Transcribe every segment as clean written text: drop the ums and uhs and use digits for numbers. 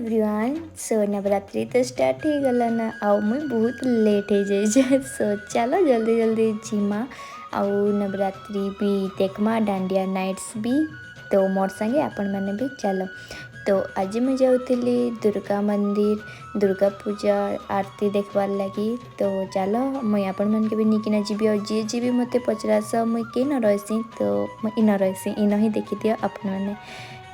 Everyone so Navratri तो start हो गला ना आउ मुई बहुत लेट हो जाए सो चलो जल्दी जल्दी जीमा आउ नवरात्रि भी देखमा डांडिया नाइट्स भी तो मोर संगे आपण मैंने भी चलो। तो आज मुझे जाऊली दुर्गा मंदिर दुर्गा पूजा आरती देखबार लगी। तो चलो मुई आपण मन के भी निकिना जीवी और जी जी भी मते पचरास मुई के न रही तो मुई इन रही इन ही देखी दियो आपण मैंने।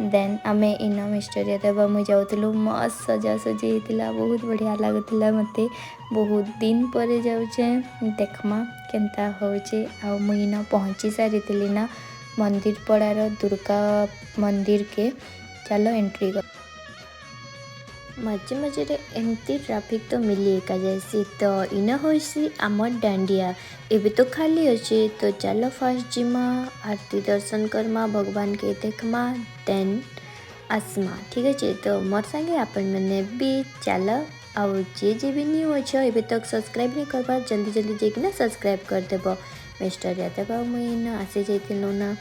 देन आमे इन मिस्टरिया देवा मुई जाऊलु मस्त सजा सजी होता बहुत बढ़िया लगुला मते बहुत दिन पर जाऊे देखमा केनता होचे आ मुई इन पहुँची सारी ना मंदिर पड़ार दुर्गा मंदिर के। चलो एंट्री कर मजे मजे एमती ट्रैफिक तो मिली एका जैसी तो इन होसी आम डांडिया एबे तो खाली अच्छे। तो चलो फास्ट जिमा आरती दर्शन करमा भगवान के देखमा देन आसमा ठीक अच्छे। तो मोर संगे आपण मैंने भी चलो आउ जे भी न्यू अच्छे एबे तक सब्सक्राइब नहीं करवा जल्दी जल्दी जाकना सब्सक्राइब कर देव। मिस्टर यादव मुई आसी जाइलु ना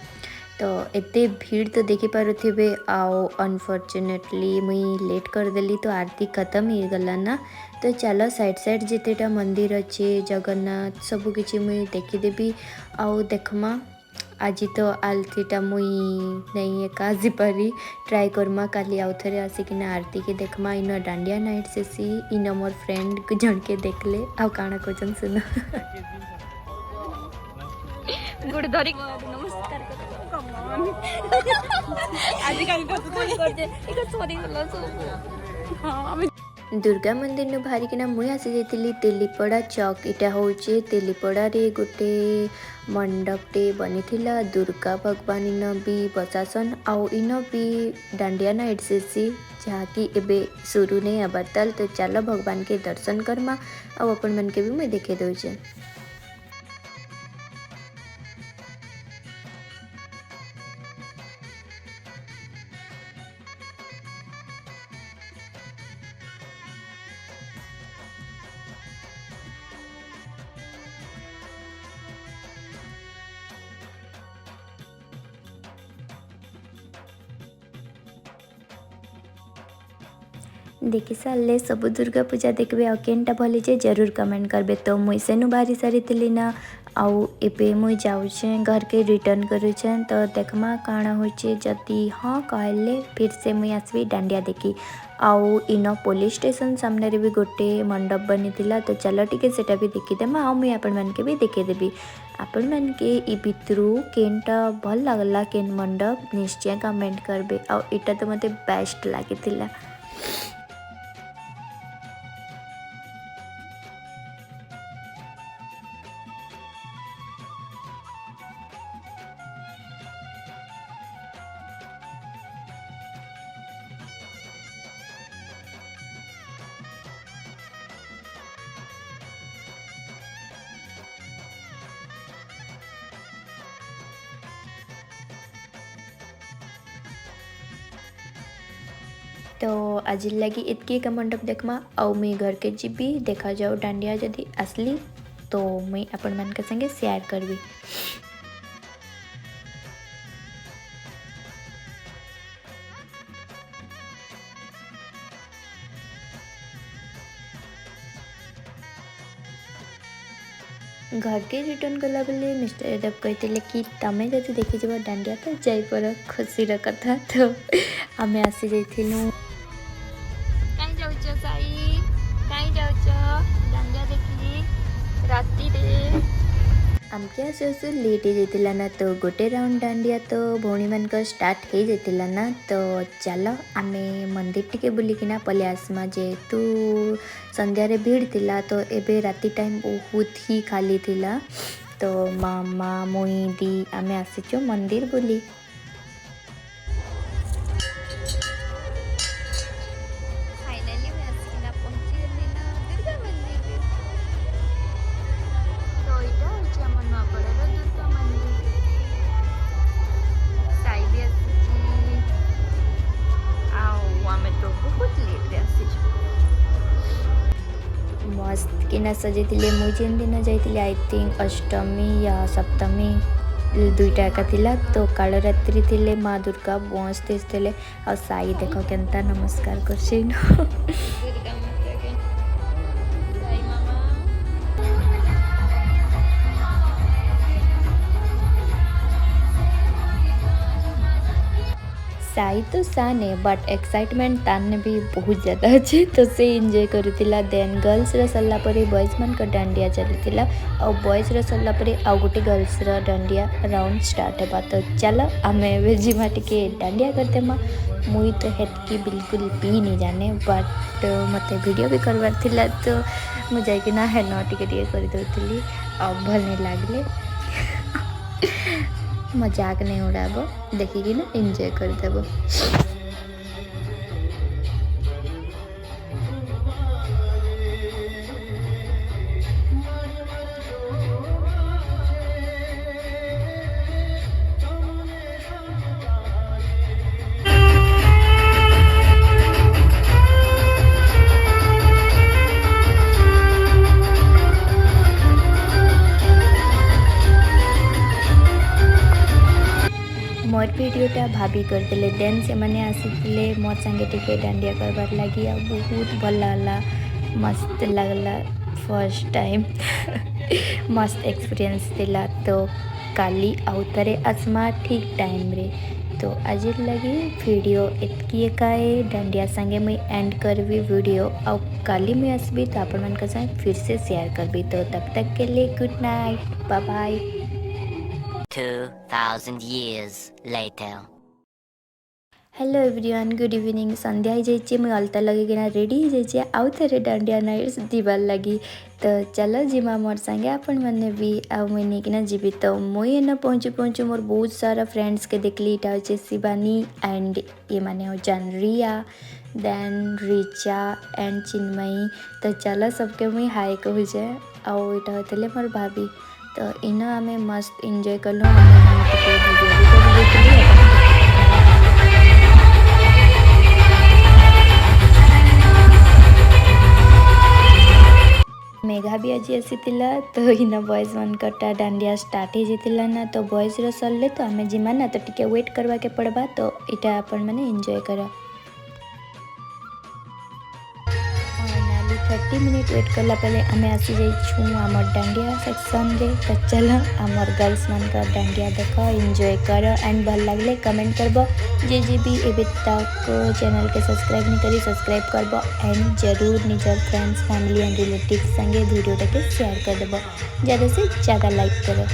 तो एते भीड़ तो देखी पारुथिबे आओ अनफॉर्चुनेटली मुई लेट कर देली तो आरती खत्म हो गला ना। तो चलो साइड साइड जितेटा मंदिर अच्छे जगन्नाथ सबू किछि मुई देखीदेवी आओ देखमा। आज तो आलतीटा मुई नहीं एका पारी ट्राए करमा काली आउ थे आसिकिना आरती के देखमा इन डांडिया नाइट से इन मोर फ्रेंड जन के देखले आउ काना कोचन सुनो गुड धरी नमस्कार दुर्गा मंदिर नु बाहरी किना मुई आसी जाइली तेलीपड़ा चौक इटा होचे तेलीपड़ा रे गोटे मंडपटे बनी दुर्गा भगवान इन भी बसासन आउ इन भी डांडिया नाइट से जहाँकि एबे शुरू नहीं आबार तो चलो भगवान के दर्शन करमा आउ अपन मन के भी मुई देखे दौचे। देखी सारे सब दुर्गा पूजा देखबे आ केनटा भले जे जरूर कमेंट करबे। तो मुई सेनु बाहरी सारी ना आउ एबे मुई जाऊे घर के रिटर्न करूचे तो देखमा काଣା होचे जदि हाँ कहले फिर से मुई आसबी डांडिया देखी आउ इन पुलिस स्टेशन सामने रे भी गोटे मंडप बनी तो चलो टिके सेटा भी देखीदेमा आउ मुई आपण मन के भी देखेदेवी। आपण मन के ई भितरू केनटा भल लागला केन मंडप निश्चय कमेंट करबे आउ इटा तो मते बेस्ट लागिथिला। तो आज लगी इतकी का मंडप देखमा आउ मुई घर के जीबी देखा जाओ डांडिया जदि असली तो मुई अपन मन के संगे शेयर करबी। घर के रिटर्न कला बेले मिस्टर यादव कहते कि तमें जब देखी जब डांडिया तो जापर खुशी कथा। तो आम आसी जाइलु राति आमके आसु आसु लेट हो जाता ना तो गोटे राउंड डांडिया तो भौणी मान स्टार्ट हो जाता ना। तो चलो आमे मंदिर टिके बुलिकिना पले आसमा जेहेतु संध्या रे भीड़ थिला तो एबे राति टाइम बहुत ही खाली थिला। तो मामा मुई दी आमे आसीचो मंदिर बुली। मस्त किना सजाइले मुझे दिन जाइली आई थिंक अष्टमी या सप्तमी दुईटा एका थिला तो काल रात्रि थिले माँ दुर्गा बसते थे आ साई देख केन्ता नमस्कार कर साई तो सान है बट एक्साइटमेंट ताने भी बहुत ज़्यादा अच्छे तो से एंजॉय करुला देन गर्ल्स सरला बॉयज मान डांडिया चलुला आ बॉयज सरला आउ गोटे गर्ल्स डांडिया राउंड स्टार्ट होगा तो चलो आम जिमा टे डांडिया करदेमा मुई तो हेतकी बिल्कुल भी नहीं जाने बट मत वीडियो भी करवार थिला तो मुझे हेन टे करदे आ भल नहीं लगले मजाक नहीं उड़ाब देखिकी ना एंजॉय करदेव। मोर वीडियोटा भाभी करदे देन से मैंने आसी मोर संगे टिके डांडिया करबार लगी आ बहुत भल लगला मस्त लगला फर्स्ट टाइम मस्त एक्सपीरियंस दिला तो काली आउतरे आसमा ठीक टाइम रे तो आज लगी वीडियो एतकी एकाए डांडिया संगे मुई एंड करबी वीडियो आ काली मुई आसबी तो आपण मन संग फिर से शेयर करबी तो तब तक के लिए good night bye bye. 2000 years later. Hello everyone good evening संध्या हो जाइए मुझे अलता लगे रेडी हो जाइए आउ थे डांडिया नाइट्स दीवार लगी तो चलो जिमा मोर संगे आपण मैंने भी आउ मुई नहीं जीवी तो मुई एना पहुँचू पहुँचू मोर बहुत सारा फ्रेंड्स के देखली इटा हो शिवानी एंड ये माने हो जान रिया देन रिचा एंड चिन्मयी तो चलो सबके मुई हाई कहू जाए आउ इटा होते मोर भाभी तो इनो आम मस्त एंजॉय कलु मेघा भी आज आसी तो इन बॉयज मान कटा डांडिया स्टार्ट हो जाता ना तो बॉयज सरले तो आम जिमा ना तो टिके वेट करवा के पड़वा तो इटा अपन मैंने एंजॉय करा 30 मिनिट वेट करला पहले आम आसी जाइछू आमर डांडिया सेक्शन रे तो चलो आमर गर्ल्स मान का डांडिया देख एंजॉय कर एंड भल लगले कमेंट करब जे भी एबे तक चैनल के सब्सक्राइब नहीं करी सब्सक्राइब करब एंड जरूर निजर फ्रेंड्स फैमिली एंड रिलेटिव संगे वीडियो के शेयर कर देब ज़्यादा से ज़्यादा लाइक करो।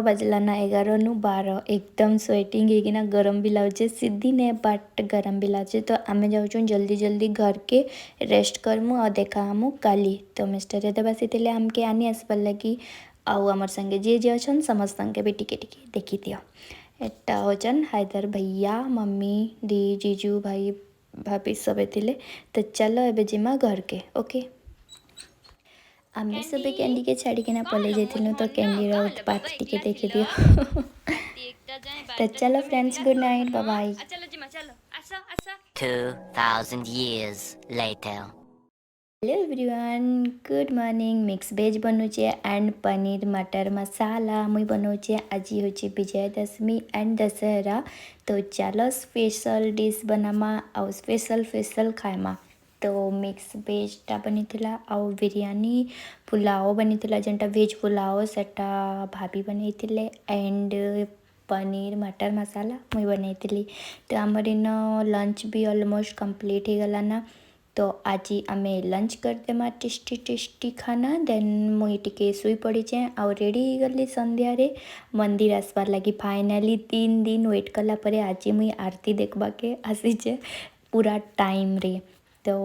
बजलाना 11:12 एकदम स्वेटिंग होगी गरम भी लागे सीधी ने बट गरम भी लागे तो आम जाऊँ जल्दी जल्दी घर के रेस्ट करमु और देखा हमू काली तो मिस्टर यदवासी थे आमके आनी आसबार लगी आउ आमर संगे जे जे अच्छन समस्त के भी टिके टिके देखी दियो एटा होचन हैदर भैया मम्मी दी जीजू भाई भाभी सब थे तो चलो एबे जिमा घर के ओके। आमे सब कैंडी के छाड़िकिना पलि जाइथिलु तो कैंडी रो उत्पात टिके देखि दियो तो चलो friends good night bye bye 2,000 years later. Hello everyone good morning mix veg बनौचे एंड पनीर मटर मसाला मुई बनौचे आज होचे विजयादशमी एंड दशहरा तो चलो स्पेशल डिश बनामा और स्पेशल खाएमा तो मिक्स वेजटा बनी आउ बिरयानी पुलाव बनी जेनटा वेज पुलाव सेटा भाभी बनई एंड पनीर मटर मसाला मुई बनई तो आमर इन लंच भी ऑलमोस्ट कंप्लीट हो गलाना तो आज आमे लंच करदेमा टेस्टी खाना देन मुई टिके सुई पड़ीचे आउ रेडी गली संध्या रे मंदिर आसबार लगी फाइनाली 3 दिन वेट कला परे आज मुई आरती देखबाके आसीचे पूरा टाइम रे तो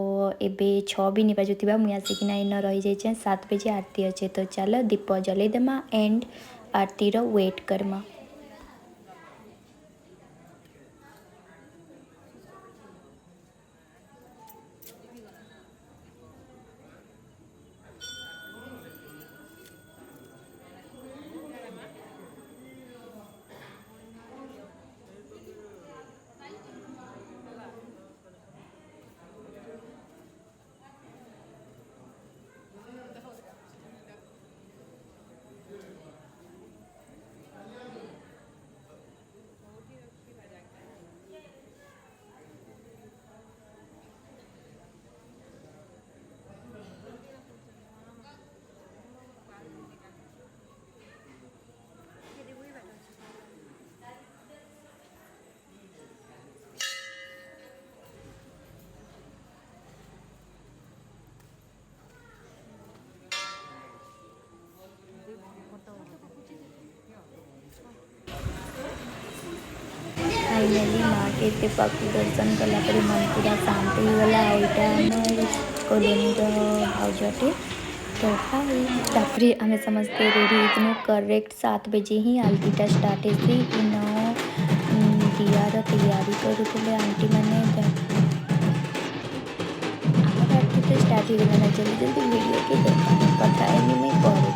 एबे 6 भी नहीं बाजुथिबा मुई आसिकिना इन रही जाइचे 7 बजे आरती अच्छे तो चलो दीप जलई देमा एंड आरती रो वेट करमा। फाइनाली माँ के एते पाखु दर्शन कलापर मन पूरा शांत हो गला आईटा कॉलोनी भाउजटे तो हाई तापरे आमे समस्ते रेडी होइनु करेक्ट 7 बजे ही आरतीटा स्टार्ट हेसी इन दियार तैयारी करुले आंटी मैंने आमर आरती स्टार्ट हो गला जल्दी वीडियो के देखा पता है नहीं मैं करे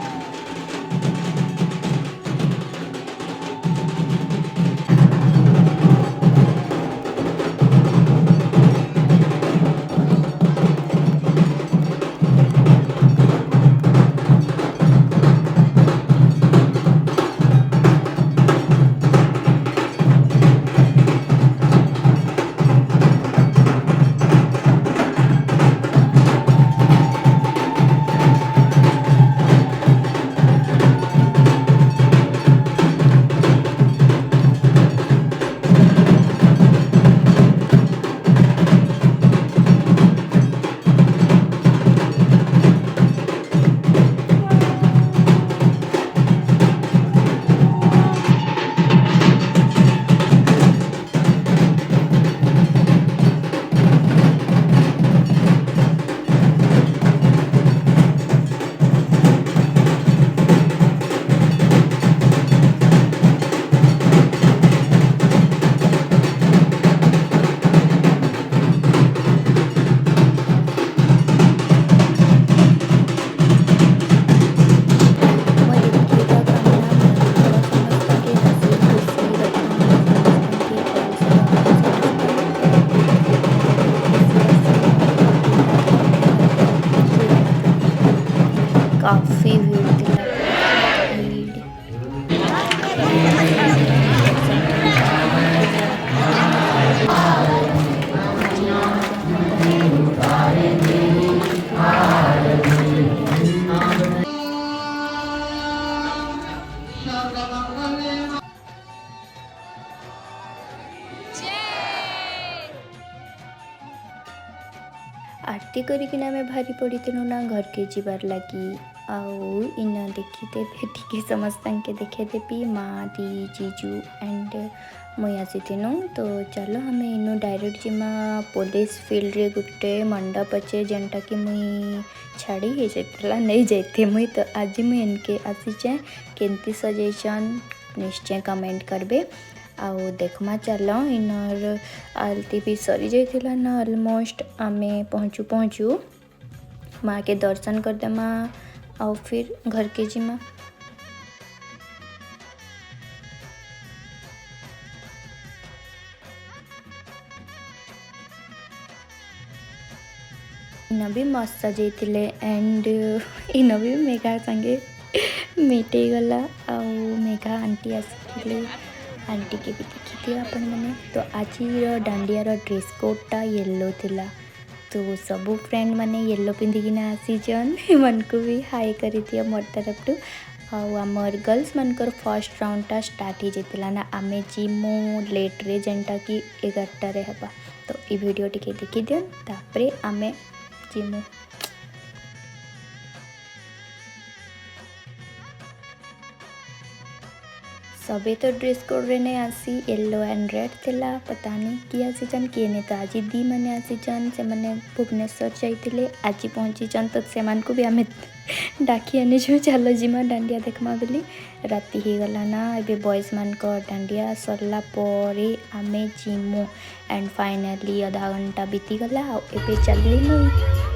काफ़ी भीड़ थी आरती करिकिना आमे भारी पड़ीथिलु ना घर के जीवार लगी आउ इन देखीते टिके समस्त के देखे देपी माँ दी जीजू एंड मुई आसीथिनु तो चलो हमें इनु डायरेक्ट जिमा पुलिस फील्ड रे गुटे मंडप अच्छे जेनटा कि मुई छाड़ी हे जाइतला नहीं जाइथे मुई तो आज मुई इनके आसीचे केंती सजेशन निश्चय कमेंट करबे आउ देखमा चलो इनर आरती भी सरी जाइथिला ना ऑलमोस्ट आमे पहुँचू माँ के दर्शन करदेमा और फिर घर के जिमा इन भी मस्त सजेइथिले एंड इन भी मेघा संगे मिटे गला आउ मेघा आंटी आसिथिले आंटी के भी देखी आपण मैंने तो आज डांडियार ड्रेस कोडटा येलो थिला तो सबू फ्रेंड मैंने येलो पिंधिकिना आसीचन मन को भी हाई करी मोर तरफ टू आमर गर्ल्स मनकर फर्स्ट राउंडटा स्टार्ट हो जाता ना आमे जिमु लेट रे जेनटा कि 11 रे हबा तो ये वीडियो टिके देखी दियन तापरे आमे जिमु सबे तो ड्रेस कोड रे नहीं आसी येलो एंड रेड थिला पता नहीं किए आसीचन किए नहीं तो आज दी मैंने आसीचन से मैंने भुवनेश्वर जाइए आज पहुँचीचन तो से को भी आम डाकी आनी चलो जिमा डांडिया देखमा बोली राति ही गला ना ए बॉयज मान को डांडिया सरला परे आमे जिमु एंड फाइनली आधा घंटा बीती गला ए चलली मुई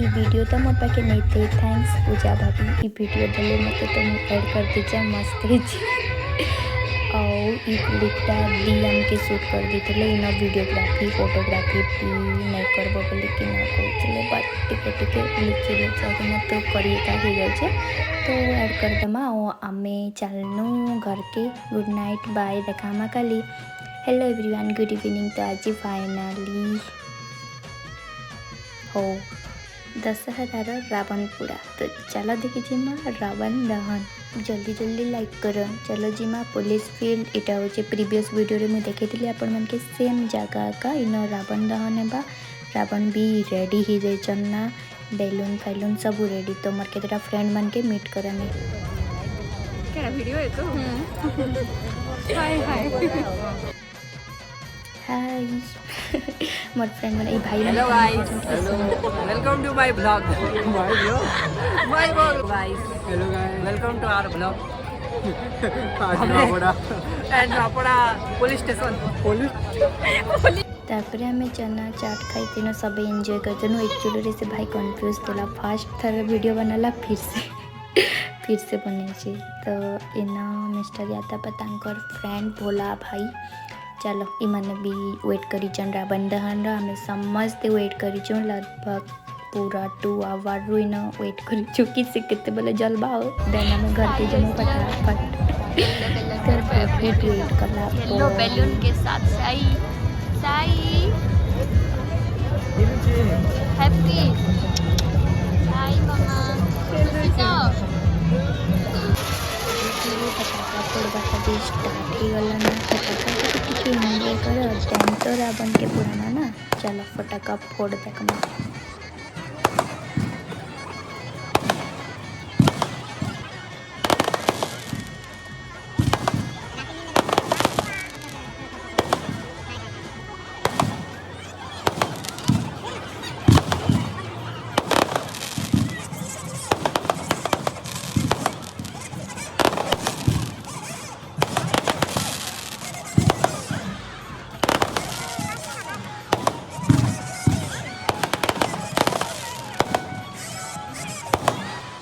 ये वीडियो तो मोर पाखे नहीं थे थैंक्स पूजा भाभी ये वीडियो दले मत तो मुझे ऐड कर दीजिए मस्त और ये क्लिपटा दी आमके शूट कर देते इन वीडियोग्राफी फोटोग्राफी भी नहीं करब बोली कि ना कहते बट टिके टिके लिखी देना तो करिएता हो जाए तो ऐड कर दमा आमे चलनु घर के गुड नाइट बाय देखामा काली हेलो एवरीवन गुड इवनिंग तो आज फाइनली हो दशहरार रावण पूरा तो चलो देखी जिमा रावण दहन जल्दी जल्दी लाइक कर चलो जिमा पुलिस फील्ड इटा हो प्रीवियस वीडियो रे मुझे देखी आपण मन के सेम जगह का इन रावण दहन है रावण भी रेडी हो जाइछन ना बेलून फैलून सब रेडी तो मोर केतरा फ्रेंड मन के मीट करनी क्या वीडियो है तो हाय हाय हाय मोर फ्रेंड मन भाई hello guys welcome to my blog my blog guys hello guys welcome to our blog आज Napada and Napada police station तापर आम चना चाट खाई तीनों सब एंजॉय करते एक्चुअली से भाई कंफ्यूज थोड़ा फास्ट थर वीडियो बनाला फिर से बने तो इना मिस्टर याता पतांकर फ्रेंड भोला भाई चलो इमाने भी वेट करी रावण दहन आम समस्ते वेट करी लगभग पूरा 2 आवर रुइन वेट करी किसी केते बेले जलवा देन आम घर के जमू फटाफट वेट कला येलो बैलून के साथ साई साई हैप्पी साई मामा फटाका फोड़वा खातिर स्टार्ट ही गला ना फटाका एंजॉय कर तो रावण के पुराना ना चलो फटाका फोड़ देखमा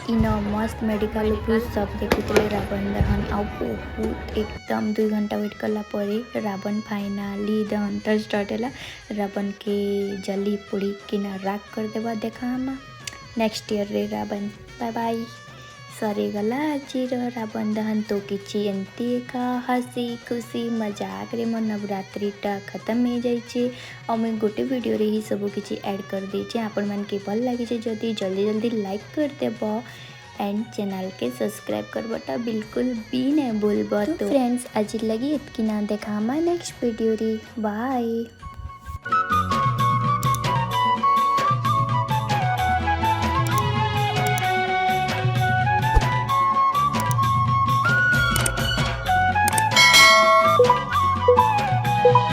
इन मस्त मेडिकल सब देखुले रावण दहन आ बहुत एकदम 2 घंटा वेट कला परे रावण फाइनाली दहन तो स्टार्ट है। रावण के जली पोड़ी किना राग कर देवा देखा हम नेक्स्ट ईयर रे रावण बाय बाय सरीगला आजिर रावण दहन तो किछि एंती एका हसी खुशी मजाक रे मो नवरात्रिटा खत्म हो जाइए और मुझे गोटे वीडियो रे ही सब किछि ऐड कर देछि आपण मन के भल लगी जदि जल्दी जल्दी लाइक कर देब एंड चैनल के सब्सक्राइब करबटा बिल्कुल भी नहीं भूलब। तो फ्रेंड्स आज लगी इतकी ना देखा नेक्स्ट वीडियो रे बाय।